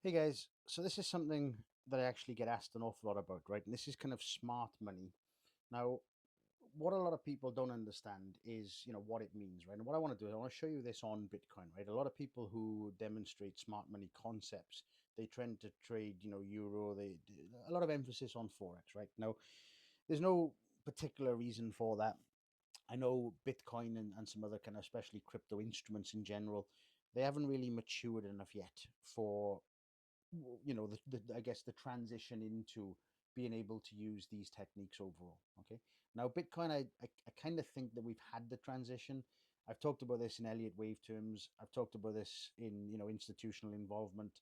Hey guys, so this is something that I actually get asked an awful lot about, right? And this is kind of smart money. Now, what a lot of people don't understand is, what it means, right? And what I want to do is I want to show you this on Bitcoin, right? A lot of people who demonstrate smart money concepts, they tend to trade, euro, a lot of emphasis on forex, right? Now, there's no particular reason for that. I know Bitcoin and some other kind of, especially crypto instruments in general, they haven't really matured enough yet for I guess the transition into being able to use these techniques overall. Okay, now Bitcoin, I kind of think that we've had the transition. I've talked about this in Elliott wave terms. I've talked about this in institutional involvement.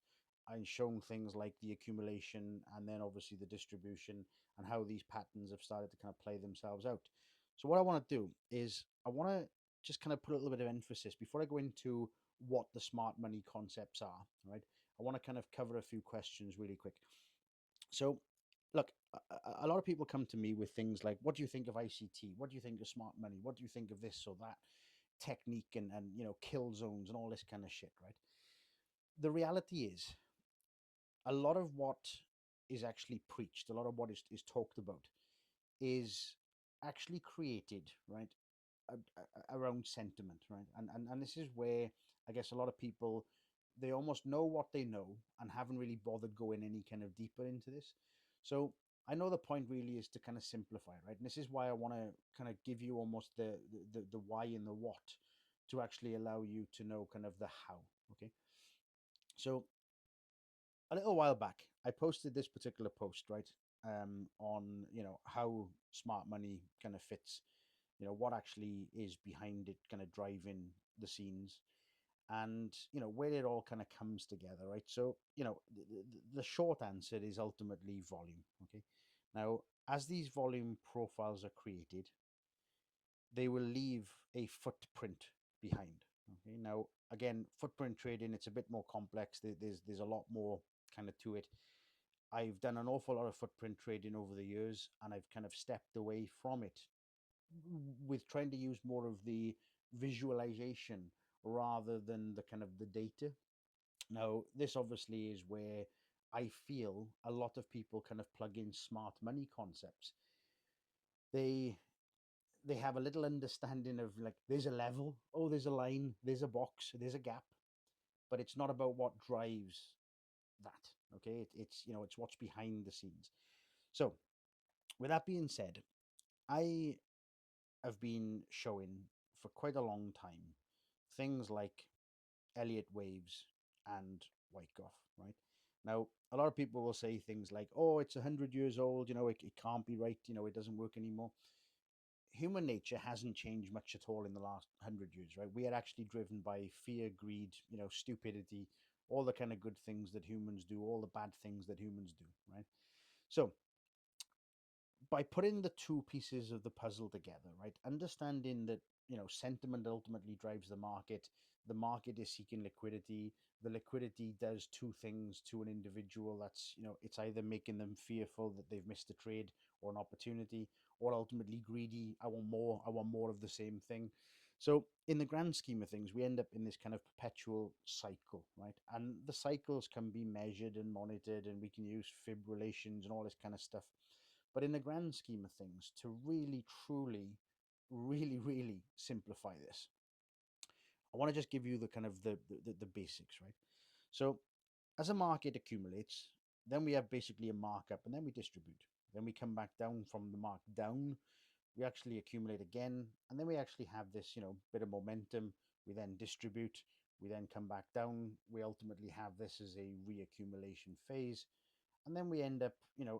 I've shown things like the accumulation and then obviously the distribution and how these patterns have started to kind of play themselves out. So what I want to do is I want to just kind of put a little bit of emphasis before I go into what the smart money concepts are, right? I want to kind of cover a few questions really quick. So, look, a lot of people come to me with things like, "What do you think of ICT? What do you think of smart money? What do you think of this or that technique and kill zones and all this kind of shit?" Right? The reality is, a lot of what is actually preached, a lot of what is talked about, is actually created right around sentiment, right? And this is where I guess a lot of people, they almost know what they know and haven't really bothered going any kind of deeper into this. So I know the point really is to kind of simplify, right? And this is why I want to kind of give you almost the why and the what to actually allow you to know kind of the how. Okay. So a little while back, I posted this particular post, right? On how smart money kind of fits, what actually is behind it, kind of driving the scenes, and where it all kind of comes together, right? So the short answer is ultimately volume. Okay, now as these volume profiles are created, they will leave a footprint behind. Okay, now again, footprint trading, it's a bit more complex. There's a lot more kind of to it. I've done an awful lot of footprint trading over the years, and I've kind of stepped away from it with trying to use more of the visualization rather than the kind of the data. Now, this obviously is where I feel a lot of people kind of plug in smart money concepts. They they have a little understanding of, like, there's a level, oh, there's a line, there's a box, there's a gap, but it's not about what drives that. Okay, it's it's what's behind the scenes. So with that being said, I have been showing for quite a long time things like Elliott waves and Wyckoff, right? Now, a lot of people will say things like, "Oh, it's 100 years old. It can't be right. It doesn't work anymore." Human nature hasn't changed much at all in the last 100 years, right? We are actually driven by fear, greed, stupidity, all the kind of good things that humans do, all the bad things that humans do, right? So by putting the two pieces of the puzzle together, right? Understanding that, sentiment ultimately drives the market. The market is seeking liquidity. The liquidity does two things to an individual. That's, it's either making them fearful that they've missed a trade or an opportunity, or ultimately greedy. I want more. I want more of the same thing. So, in the grand scheme of things, we end up in this kind of perpetual cycle, right? And the cycles can be measured and monitored, and we can use fib relations and all this kind of stuff. But in the grand scheme of things, to really, truly, really, really simplify this, I want to just give you the kind of the basics, right? So as a market accumulates, then we have basically a markup and then we distribute. Then we come back down from the mark down, we actually accumulate again, and then we actually have this, bit of momentum. We then distribute, we then come back down. We ultimately have this as a reaccumulation phase, and then we end up,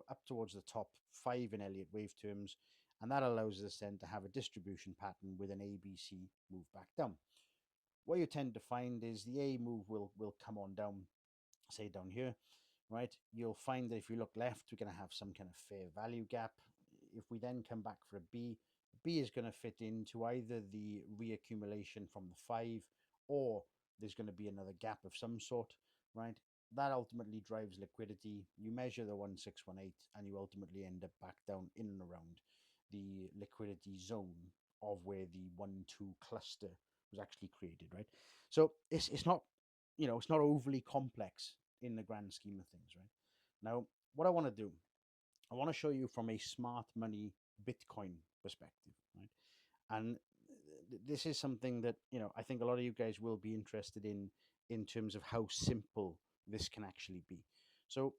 up towards the top five in Elliott wave terms, and that allows us then to have a distribution pattern with an ABC move back down. What you tend to find is the A move will come on down, say down here, right? You'll find that if you look left, we're going to have some kind of fair value gap. If we then come back for a B, B is going to fit into either the reaccumulation from the five, or there's going to be another gap of some sort, right? That ultimately drives liquidity. You measure the 1618 and you ultimately end up back down in and around the liquidity zone of where the 1-2 cluster was actually created, right? So it's not, it's not overly complex in the grand scheme of things, right? Now, what I want to do, I want to show you from a smart money Bitcoin perspective, right? And this is something that, I think a lot of you guys will be interested in terms of how simple this can actually be. So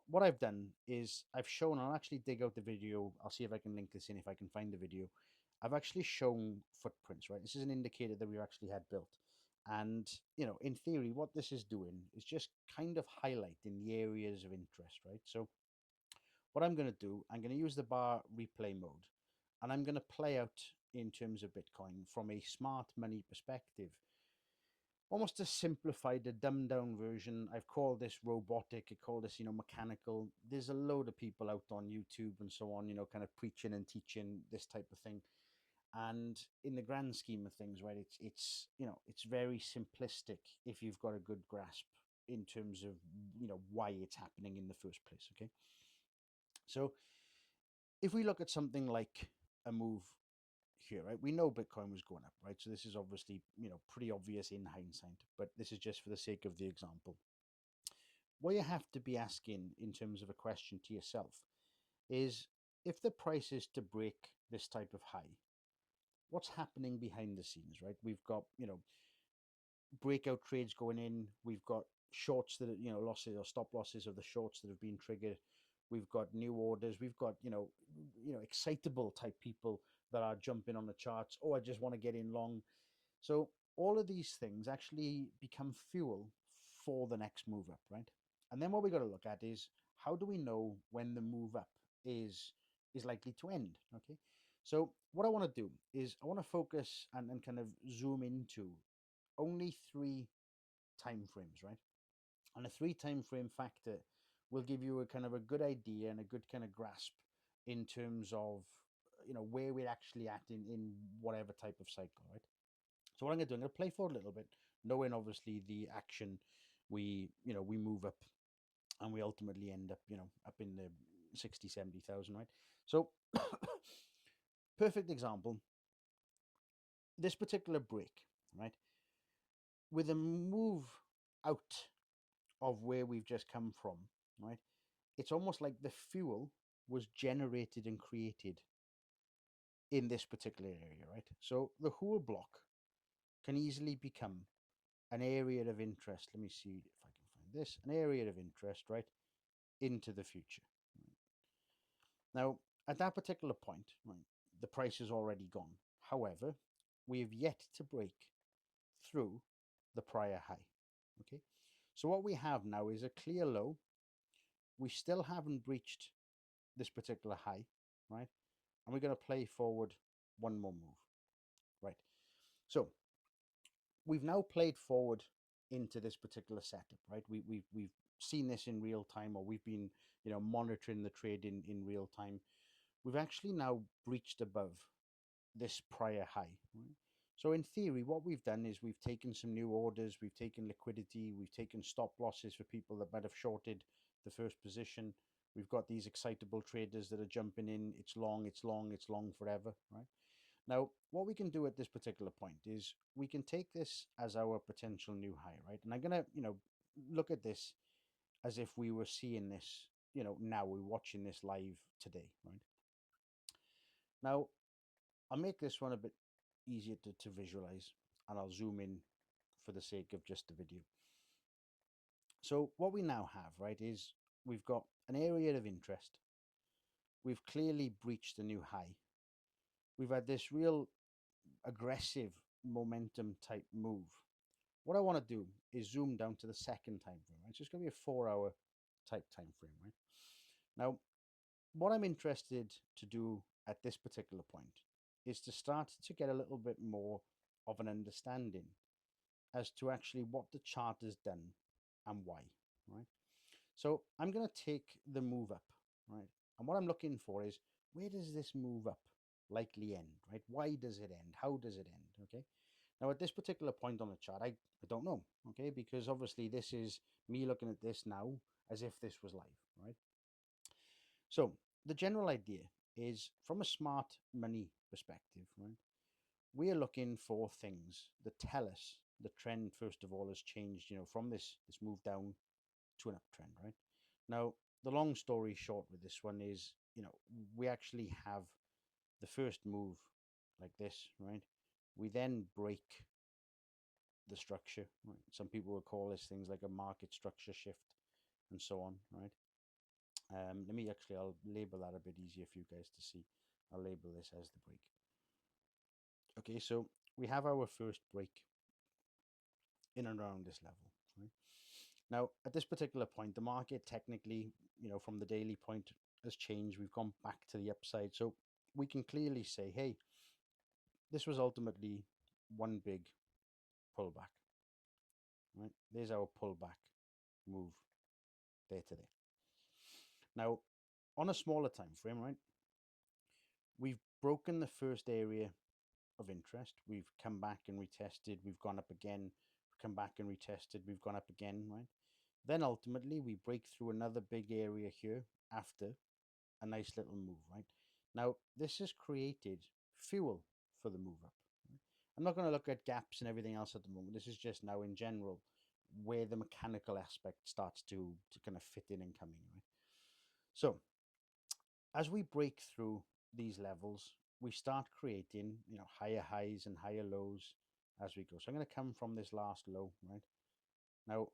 what I've done is I've shown, I'll actually dig out the video. I'll see if I can link this in, if I can find the video. I've actually shown footprints, right? This is an indicator that we actually had built. And, in theory, what this is doing is just kind of highlighting the areas of interest, right? So what I'm going to do, I'm going to use the bar replay mode, and I'm going to play out in terms of Bitcoin from a smart money perspective, almost a simplified, a dumbed down version. I've called this robotic. I call this, mechanical. There's a load of people out on YouTube and so on, kind of preaching and teaching this type of thing. And in the grand scheme of things, right, it's very simplistic if you've got a good grasp in terms of, why it's happening in the first place. Okay. So if we look at something like a move here, right, we know Bitcoin was going up, right? So this is obviously, pretty obvious in hindsight, but this is just for the sake of the example. What you have to be asking in terms of a question to yourself is, if the price is to break this type of high, what's happening behind the scenes, right? We've got, breakout trades going in. We've got shorts that are, losses or stop losses of the shorts that have been triggered. We've got new orders. We've got, excitable type people that are jumping on the charts. Oh, I just want to get in long. So all of these things actually become fuel for the next move up, right? And then what we got to look at is, how do we know when the move up is likely to end? Okay. So what I want to do is I want to focus and kind of zoom into only 3 time frames, right? And a 3 time frame factor will give you a kind of a good idea and a good kind of grasp in terms of, where we're actually at in whatever type of cycle, right? So what I'm going to do, I'm going to play forward a little bit, knowing obviously the action. We move up and we ultimately end up, up in the 60, 70,000, right? So perfect example, this particular break, right? With a move out of where we've just come from, right? It's almost like the fuel was generated and created in this particular area, right? So the whole block can easily become an area of interest. Let me see if I can find this, an area of interest, right, into the future. Now, at that particular point, right, the price is already gone. However, we have yet to break through the prior high. Okay, so what we have now is a clear low. We still haven't breached this particular high, right? And we're going to play forward one more move, right? So we've now played forward into this particular setup, right? We've seen this in real time, or we've been, monitoring the trade in real time. We've actually now breached above this prior high, right? So in theory, what we've done is we've taken some new orders, we've taken liquidity, we've taken stop losses for people that might have shorted the first position. We've got these excitable traders that are jumping in. It's long, it's long, it's long forever, right? Now, what we can do at this particular point is we can take this as our potential new high, right? And I'm going to, look at this as if we were seeing this, now we're watching this live today, right? Now, I'll make this one a bit easier to visualize, and I'll zoom in for the sake of just the video. So what we now have, right, is we've got an area of interest. We've clearly breached a new high. We've had this real aggressive momentum type move. What I want to do is zoom down to the second time frame, right? So it's going to be a 4-hour type time frame, right? Now, what I'm interested to do at this particular point is to start to get a little bit more of an understanding as to actually what the chart has done and why, right? So I'm going to take the move up, right? And what I'm looking for is, where does this move up likely end, right? Why does it end? How does it end? Okay. Now, at this particular point on the chart, I don't know, okay, because obviously this is me looking at this now as if this was live, right? So the general idea is, from a smart money perspective, right, we are looking for things that tell us the trend, first of all, has changed, from this move down to an uptrend, right? Now, the long story short with this one is, we actually have the first move like this, right? We then break the structure, right? Some people will call this things like a market structure shift and so on, right? I'll label that a bit easier for you guys to see. I'll label this as the break. Okay, so we have our first break in and around this level, right? Now, at this particular point, the market technically, from the daily point has changed. We've gone back to the upside. So we can clearly say, hey, this was ultimately one big pullback, right? There's our pullback move there to there. Now, on a smaller time frame, right, we've broken the first area of interest. We've come back and retested. We've gone up again, come back and retested. We've gone up again, right? Then ultimately we break through another big area here after a nice little move, right? Now, this has created fuel for the move up. Right? I'm not going to look at gaps and everything else at the moment. This is just now in general where the mechanical aspect starts to kind of fit in and come in, right? So as we break through these levels, we start creating, higher highs and higher lows as we go. So I'm going to come from this last low, right? Now,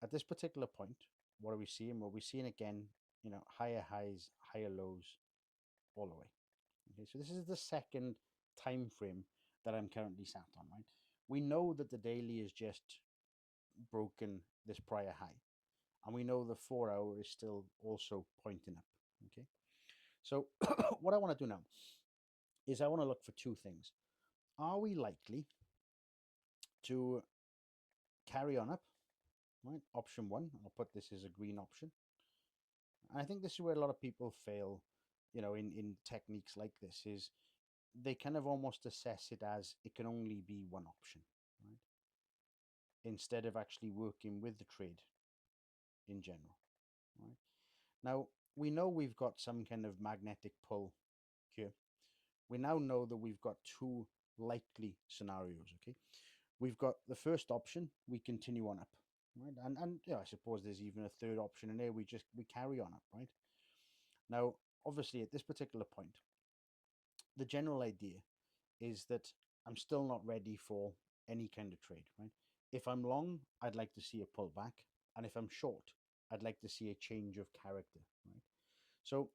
at this particular point, what are we seeing? Well, we're seeing again, higher highs, higher lows all the way. Okay, so this is the second time frame that I'm currently sat on, right? We know that the daily is just broken this prior high, and we know the 4 hour is still also pointing up. Okay, so what I want to do now is I want to look for two things. Are we likely to carry on up? Right, option one, I'll put this as a green option. And I think this is where a lot of people fail, in techniques like this, is they kind of almost assess it as it can only be one option, right? Instead of actually working with the trade in general, right? Now, we know we've got some kind of magnetic pull here. We now know that we've got two likely scenarios, okay? We've got the first option, we continue on up, right? And I suppose there's even a third option in there, we carry on up, right? Now, obviously, at this particular point, the general idea is that I'm still not ready for any kind of trade, right? If I'm long, I'd like to see a pullback. And if I'm short, I'd like to see a change of character, right? So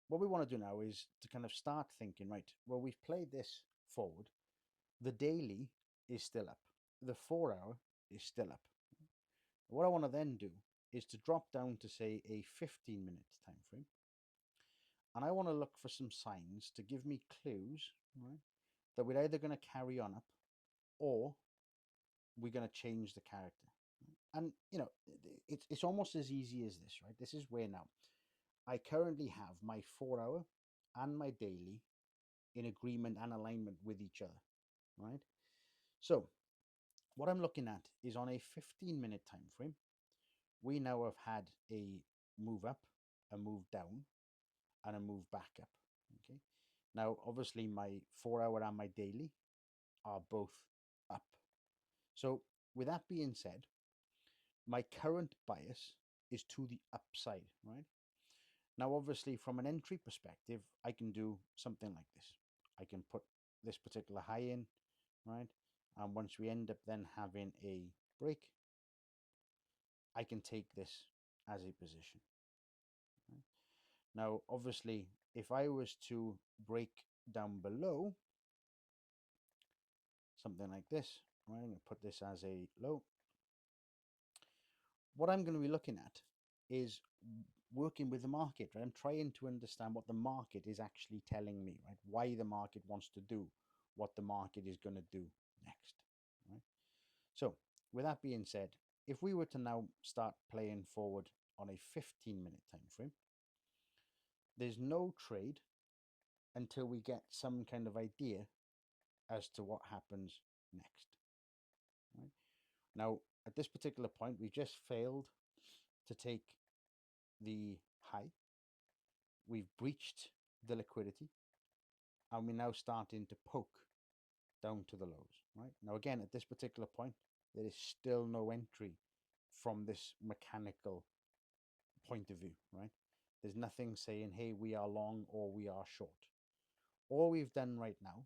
what we want to do now is to kind of start thinking, right, well, we've played this forward. The daily is still up. The 4 hour is still up. What I want to then do is to drop down to, say, a 15-minute time frame. And I want to look for some signs to give me clues, right, that we're either going to carry on up or we're going to change the character. And, it's almost as easy as this, right? This is where now I currently have my 4 hour and my daily in agreement and alignment with each other, right? So what I'm looking at is on a 15-minute time frame, we now have had a move up, a move down, and a move back up. Okay. Now, obviously, my 4 hour and my daily are both up. So, with that being said, my current bias is to the upside, right? Now, obviously, from an entry perspective, I can do something like this. I can put this particular high in, right? And once we end up then having a break, I can take this as a position. Right? Now, obviously, if I was to break down below, something like this, right? I'm going to put this as a low. What I'm going to be looking at is working with the market, right? I'm trying to understand what the market is actually telling me, right? Why the market wants to do what the market is going to do next, right? So with that being said, if we were to now start playing forward on a 15-minute time frame, there's no trade until we get some kind of idea as to what happens next, right? Now, at this particular point, we've just failed to take the high. We've breached the liquidity, and we're now starting to poke down to the lows, right? Now, again, at this particular point, there is still no entry from this mechanical point of view, right? There's nothing saying, hey, we are long or we are short. All we've done right now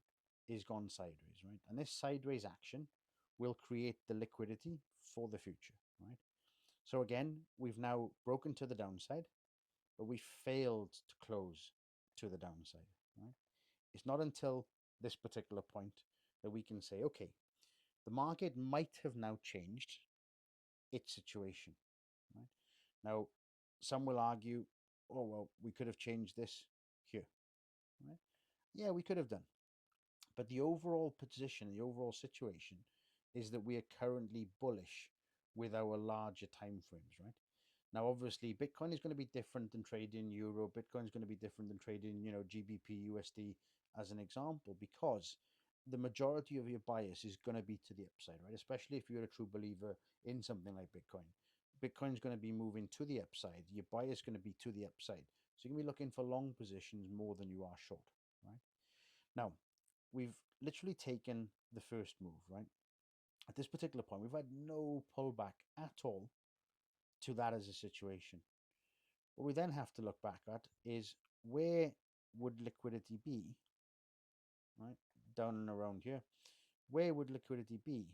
is gone sideways, right? And this sideways action will create the liquidity for the future, right? So again, we've now broken to the downside, but we failed to close to the downside, right? It's not until this particular point that we can say, okay, the market might have now changed its situation, right? Now, some will argue, oh, well, we could have changed this here, right? Yeah, we could have done. But the overall position, the overall situation is that we are currently bullish with our larger time frames, right? Now, obviously, Bitcoin is going to be different than trading euro. Bitcoin is going to be different than trading, GBP, USD as an example, because the majority of your bias is going to be to the upside, right? Especially if you're a true believer in something like Bitcoin. Bitcoin's going to be moving to the upside. Your bias is going to be to the upside. So you're going to be looking for long positions more than you are short, right? Now, we've literally taken the first move, right? At this particular point, we've had no pullback at all to that as a situation. What we then have to look back at is where would liquidity be, right? Down and around here. Where would liquidity be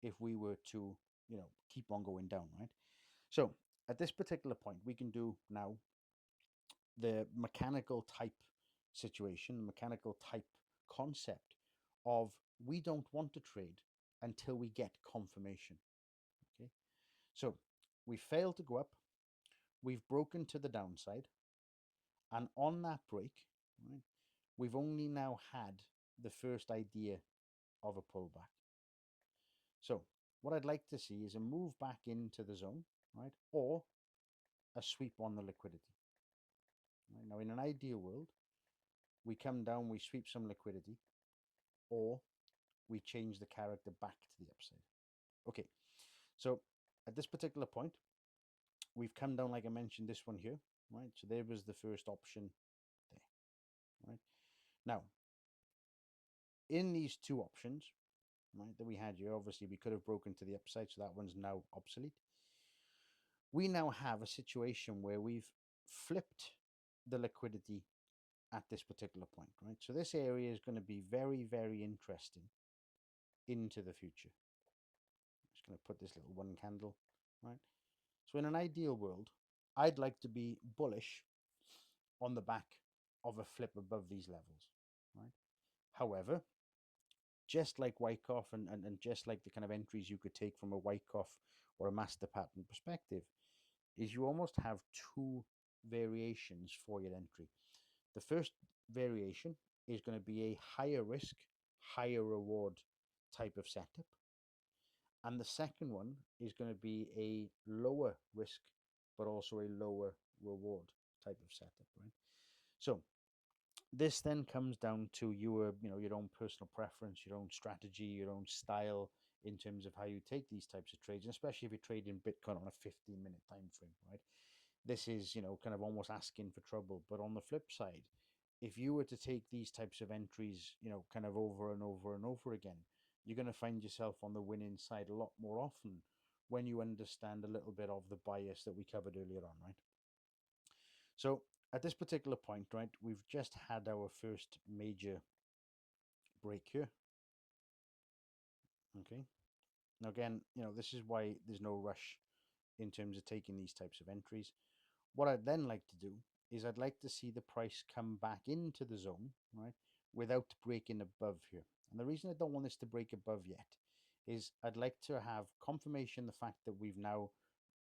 if we were to, keep on going down, right? So at this particular point, we can do now the mechanical type situation, mechanical type concept of we don't want to trade until we get confirmation. Okay. So we failed to go up. We've broken to the downside. And on that break, right, we've only now had the first idea of a pullback. So what I'd like to see is a move back into the zone, right, or a sweep on the liquidity. Right? Now, in an ideal world, we come down, we sweep some liquidity, or we change the character back to the upside. Okay, so at this particular point, we've come down, like I mentioned, this one here, right? So there was the first option there, right? Now, in these two options, right, that we had here, obviously we could have broken to the upside, so that one's now obsolete. We now have a situation where we've flipped the liquidity at this particular point, right? So this area is going to be very, very interesting into the future. I'm just going to put this little one candle, right? So in an ideal world, I'd like to be bullish on the back of a flip above these levels, right? However, just like Wyckoff and just like the kind of entries you could take from a Wyckoff or a master pattern perspective, is you almost have two variations for your entry. The first variation is going to be a higher risk, higher reward type of setup. And the second one is going to be a lower risk, but also a lower reward type of setup, right? So this then comes down to your own personal preference, your own strategy, your own style in terms of how you take these types of trades, and especially if you're trading Bitcoin on a 15-minute time frame, right? This is, kind of almost asking for trouble. But on the flip side, if you were to take these types of entries, kind of over and over and over again, you're going to find yourself on the winning side a lot more often when you understand a little bit of the bias that we covered earlier on, right? So at this particular point, right, we've just had our first major break here. Okay. Now, again, this is why there's no rush in terms of taking these types of entries. What I'd then like to do is I'd like to see the price come back into the zone, right, without breaking above here. And the reason I don't want this to break above yet is I'd like to have confirmation the fact that we've now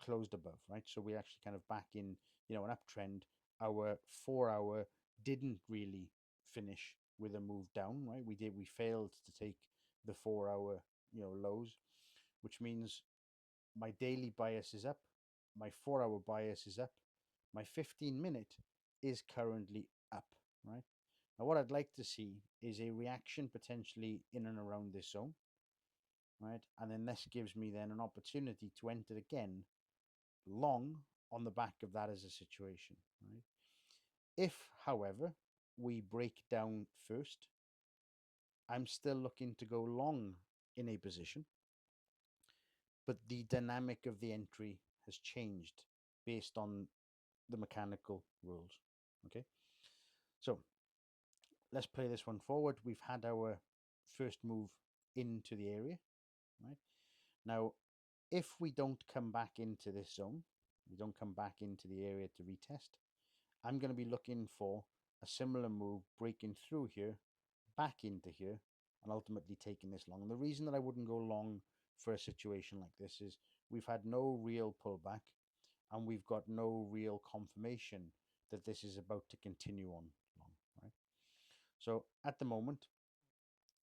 closed above, right? So we're actually kind of back in, an uptrend. Our 4 hour didn't really finish with a move down, right? We failed to take the 4 hour, lows, which means my daily bias is up, my 4 hour bias is up, my 15-minute is currently up, right? Now, what I'd like to see is a reaction potentially in and around this zone, right? And then this gives me then an opportunity to enter again long on the back of that as a situation, right? If, however, we break down first, I'm still looking to go long in a position, but the dynamic of the entry has changed based on the mechanical rules. Okay, so let's play this one forward. We've had our first move into the area, right? Now, if we don't come back into this zone, we don't come back into the area to retest, I'm going to be looking for a similar move breaking through here, back into here, and ultimately taking this long. And the reason that I wouldn't go long for a situation like this is we've had no real pullback and we've got no real confirmation that this is about to continue on long, right? So at the moment,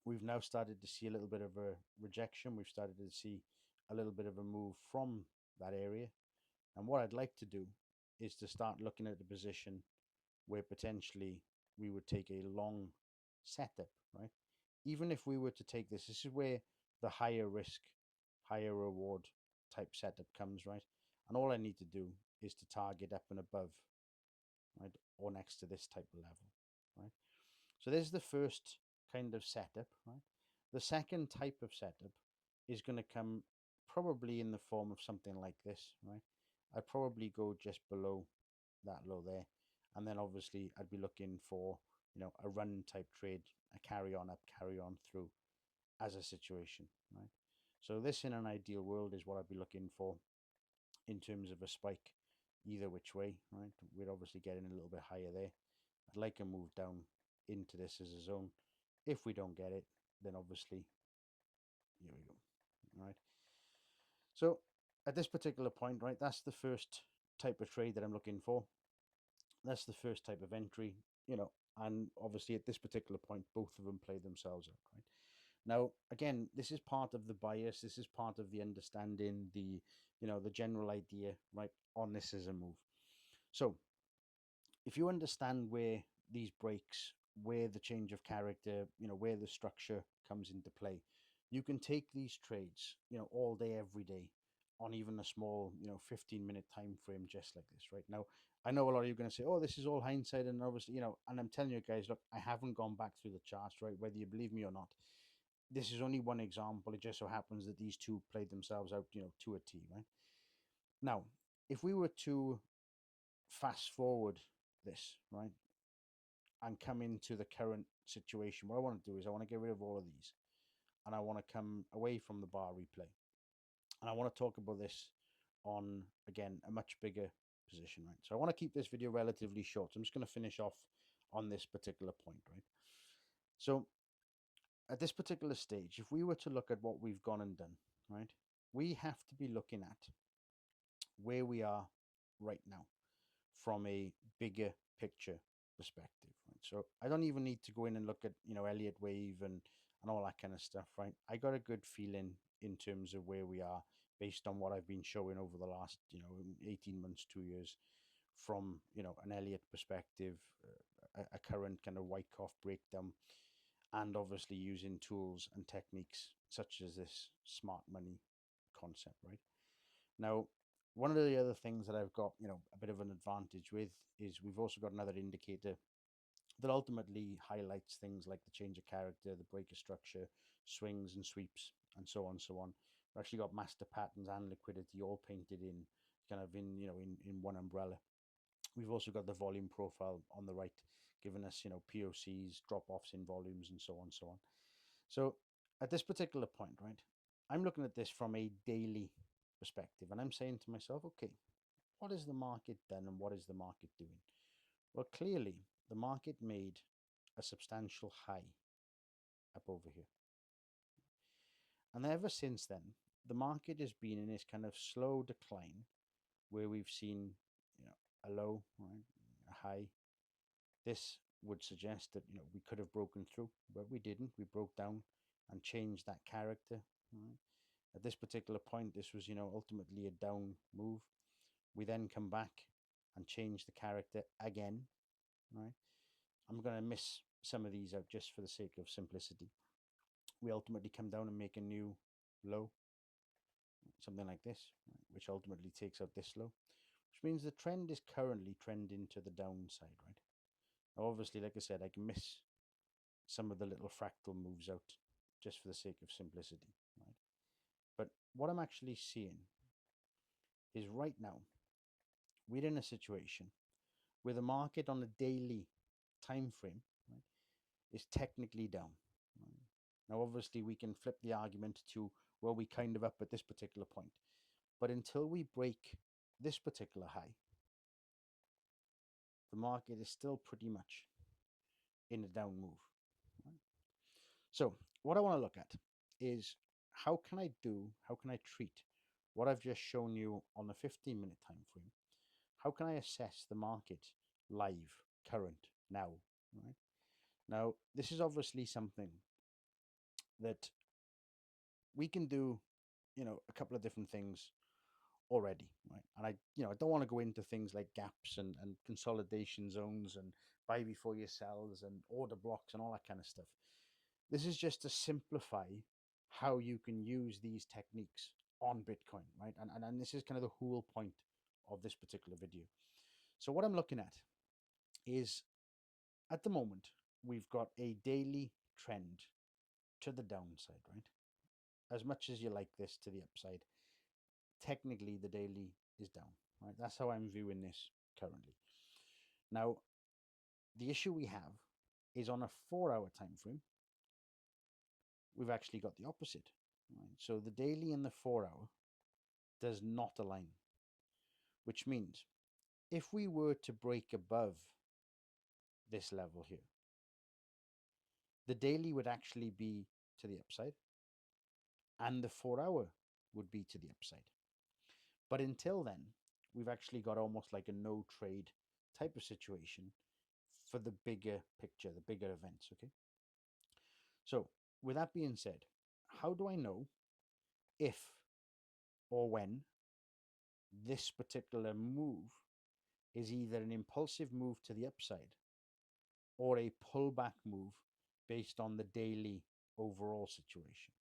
we've now started to see a little bit of a rejection. We've started to see a little bit of a move from that area. And what I'd like to do is to start looking at the position where potentially we would take a long setup, right? Even if we were to take this, this is where the higher risk, higher reward type setup comes, right? And all I need to do is to target up and above, right? Or next to this type of level, right? So there's the first kind of setup, right? The second type of setup is going to come probably in the form of something like this, right? I'd probably go just below that low there. And then obviously I'd be looking for, a run type trade, a carry on up, carry on through as a situation, right? So this in an ideal world is what I'd be looking for in terms of a spike either which way, right? We're obviously getting a little bit higher there. I'd like a move down into this as a zone. If we don't get it, then obviously, here we go, all right? So at this particular point, right, that's the first type of trade that I'm looking for. That's the first type of entry, and obviously at this particular point, both of them play themselves out, right? Now, again, this is part of the bias. This is part of the understanding, the general idea, right, on this as a move. So if you understand where these breaks, where the change of character, where the structure comes into play, you can take these trades, all day, every day, on even a small, 15-minute time frame, just like this, right? Now, I know a lot of you are going to say, oh, this is all hindsight, and obviously, and I'm telling you guys, look, I haven't gone back through the charts, right? Whether you believe me or not, this is only one example. It just so happens that these two played themselves out, to a T, right? Now, if we were to fast forward this, right, and come into the current situation, what I want to do is I want to get rid of all of these and I want to come away from the bar replay. And I want to talk about this on, again, a much bigger position, right? So I want to keep this video relatively short. So I'm just going to finish off on this particular point, right? So at this particular stage, if we were to look at what we've gone and done, right, we have to be looking at where we are right now from a bigger picture perspective, right? So I don't even need to go in and look at, Elliott wave and all that kind of stuff, right? I got a good feeling in terms of where we are based on what I've been showing over the last, 18 months, 2 years from, an Elliott perspective, a current kind of Wyckoff breakdown, and obviously using tools and techniques such as this smart money concept, right? Now, one of the other things that I've got, a bit of an advantage with is we've also got another indicator that ultimately highlights things like the change of character, the breaker structure, swings and sweeps, and so on, so on. We've actually got master patterns and liquidity all painted in kind of in one umbrella. We've also got the volume profile on the right, giving us, POCs, drop-offs in volumes, and so on, so on. So at this particular point, right, I'm looking at this from a daily perspective, and I'm saying to myself, okay, what has the market done and what is the market doing? Well, clearly, the market made a substantial high up over here. And ever since then, the market has been in this kind of slow decline where we've seen, a low, right, a high. This would suggest that, we could have broken through, but we didn't. We broke down and changed that character. Right? At this particular point, this was, ultimately a down move. We then come back and change the character again, right? I'm going to miss some of these out just for the sake of simplicity. We ultimately come down and make a new low, something like this, right, which ultimately takes out this low, which means the trend is currently trending to the downside, right? Now, obviously, like I said, I can miss some of the little fractal moves out just for the sake of simplicity, right? But what I'm actually seeing is right now, we're in a situation where the market on a daily time frame, right, is technically down. Right? Now, obviously, we can flip the argument to, well, we kind of up at this particular point. But until we break this particular high, the market is still pretty much in a down move. Right? So what I want to look at is how can I treat what I've just shown you on the 15-minute time frame? How can I assess the market live, current, now? Right? Now, this is obviously something that we can do, a couple of different things already, right? And I don't want to go into things like gaps and consolidation zones and buy before you sells and order blocks and all that kind of stuff. This is just to simplify how you can use these techniques on Bitcoin, right? And this is kind of the whole point of this particular video. So what I'm looking at is, at the moment, we've got a daily trend to the downside, right? As much as you like this to the upside, technically the daily is down, right? That's how I'm viewing this currently. Now, the issue we have is on a 4-hour time frame, we've actually got the opposite, right? So the daily and the 4-hour does not align, which means if we were to break above this level here, the daily would actually be to the upside and the 4-hour would be to the upside. But until then, we've actually got almost like a no trade type of situation for the bigger picture, the bigger events, okay? So with that being said, how do I know if or when this particular move is either an impulsive move to the upside or a pullback move based on the daily overall situation?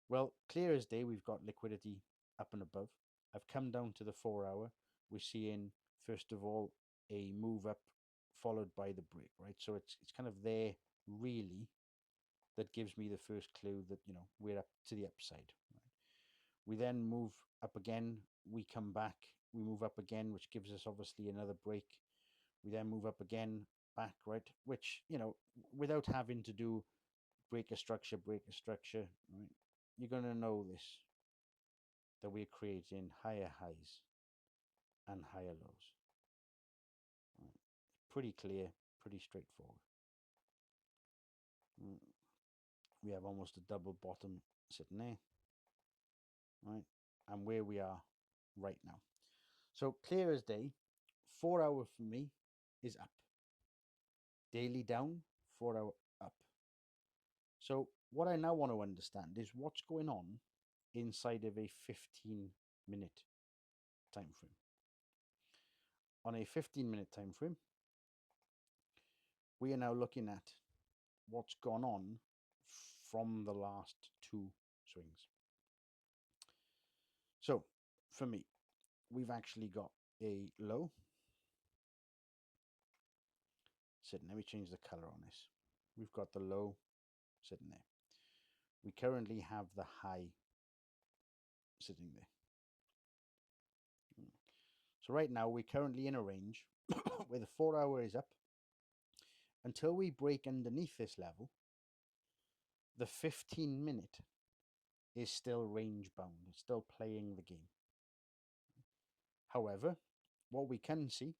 Well, clear as day, we've got liquidity up and above. I've come down to the 4-hour. We're seeing, first of all, a move up followed by the break, right? So it's kind of there, really, that gives me the first clue that, we're up to the upside. Right? We then move up again. We come back. We move up again, which gives us, obviously, another break. We then move up again, back, right? Which, without having to do break a structure, right? You're going to know this, that we're creating higher highs and higher lows. Right. Pretty clear, pretty straightforward. We have almost a double bottom sitting there, right? And where we are right now. So clear as day, 4-hour for me is up. Daily down, 4-hour up. So what I now want to understand is what's going on inside of a 15-minute time frame. On a 15-minute time frame, we are now looking at what's gone on from the last two swings. So for me, we've actually got a low sitting. Let me change the color on this. We've got the low sitting there. We currently have the high sitting there. So right now we're currently in a range where the 4-hour is up. Until we break underneath this level, the 15-minute is still range bound. It's still playing the game. However, what we can see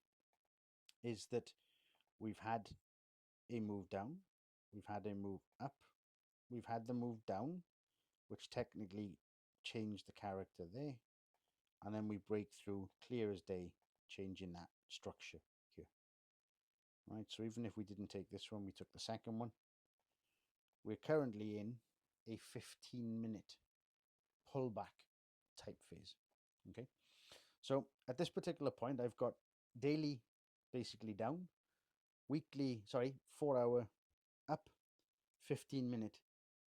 is that we've had a move down, we've had a move up, we've had the move down, which technically changed the character there, and then we break through clear as day, changing that structure here. Right, so even if we didn't take this one, we took the second one. We're currently in a 15-minute pullback type phase. Okay, so at this particular point, I've got daily basically down, 4-hour up, 15-minute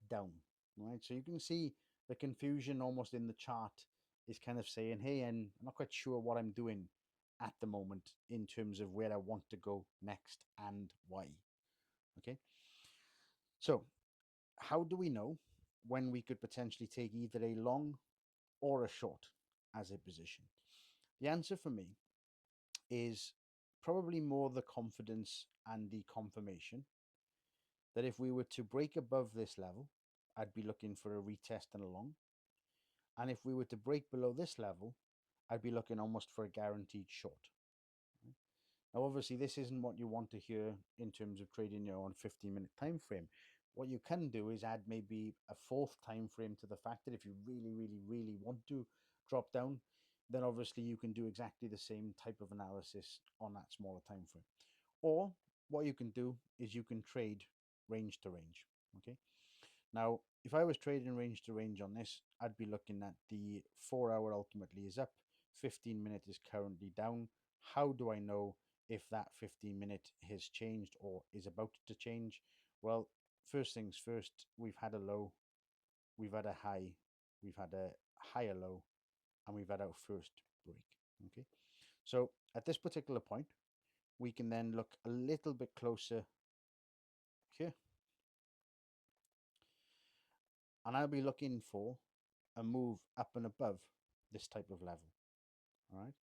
down. Right, so you can see the confusion almost in the chart is kind of saying, hey, and I'm not quite sure what I'm doing at the moment in terms of where I want to go next and why. Okay, so how do we know when we could potentially take either a long or a short as a position? The answer for me is probably more the confidence and the confirmation that if we were to break above this level, I'd be looking for a retest and a long. And if we were to break below this level, I'd be looking almost for a guaranteed short. Now, obviously, this isn't what you want to hear in terms of trading your own 15-minute time frame. What you can do is add maybe a fourth time frame to the fact that if you really, really, really want to drop down, then obviously you can do exactly the same type of analysis on that smaller time frame. Or what you can do is you can trade range to range. Okay. Now, if I was trading range to range on this, I'd be looking at the 4 hour ultimately is up, 15-minute is currently down. How do I know if that 15-minute has changed or is about to change? Well, first things first, we've had a low, we've had a high, we've had a higher low, and we've had our first break. Okay, so at this particular point, we can then look a little bit closer here, and I'll be looking for a move up and above this type of level. All right.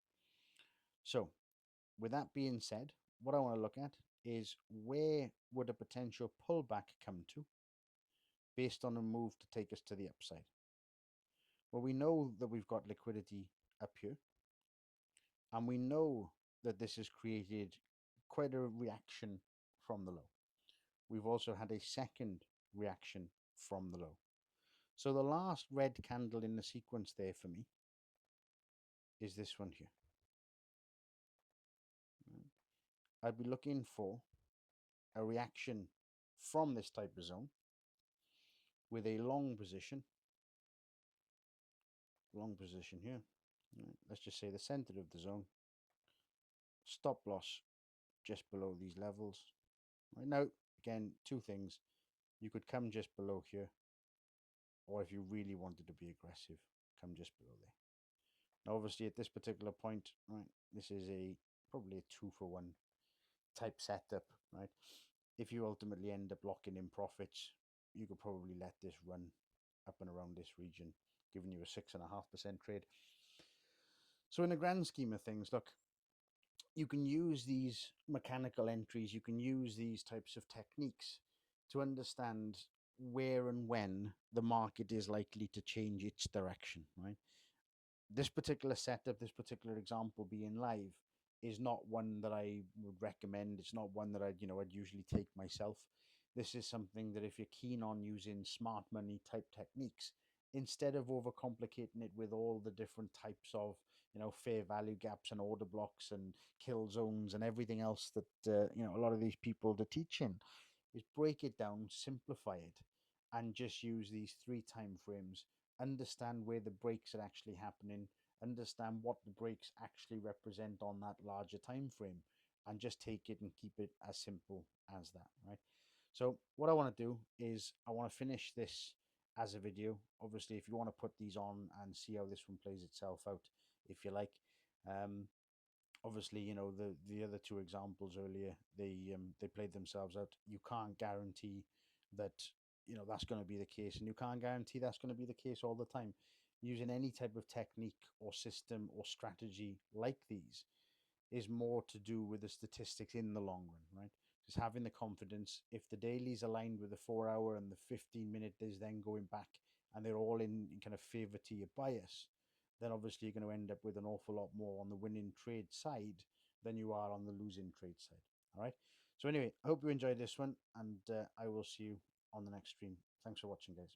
So, with that being said, what I want to look at is where would a potential pullback come to based on a move to take us to the upside? Well, we know that we've got liquidity up here, and we know that this has created quite a reaction from the low. We've also had a second reaction from the low. So the last red candle in the sequence there for me is this one here. I'd be looking for a reaction from this type of zone with a long position here. Let's just say the center of the zone, stop loss just below these levels. Right now, again, two things. You could come just below here, or if you really wanted to be aggressive, come just below there. Now, obviously, at this particular point, right, this is probably a 2-for-1 type setup, right? If you ultimately end up locking in profits, you could probably let this run up and around this region, giving you a 6.5% trade. So in the grand scheme of things, look, you can use these mechanical entries, you can use these types of techniques to understand where and when the market is likely to change its direction, right? This particular setup, this particular example being live is not one that I would recommend. It's not one that I'd usually take myself. This is something that if you're keen on using smart money type techniques, instead of overcomplicating it with all the different types of, fair value gaps and order blocks and kill zones and everything else that, a lot of these people are teaching, is break it down, simplify it, and just use these 3 time frames. Understand where the breaks are actually happening, understand what the breaks actually represent on that larger time frame, and just take it and keep it as simple as that, right? So what I want to do is I want to finish this as a video. Obviously, if you want to put these on and see how this one plays itself out, if you like. Obviously, the other 2 examples earlier, they played themselves out. You can't guarantee that that's going to be the case, and you can't guarantee that's going to be the case all the time. Using any type of technique or system or strategy like these is more to do with the statistics in the long run, right? Just having the confidence. If the daily's aligned with the 4 hour and the 15-minute is then going back, and they're all in kind of favor to your bias, then obviously you're going to end up with an awful lot more on the winning trade side than you are on the losing trade side. All right. So anyway, I hope you enjoyed this one, and I will see you on the next stream. Thanks for watching, guys.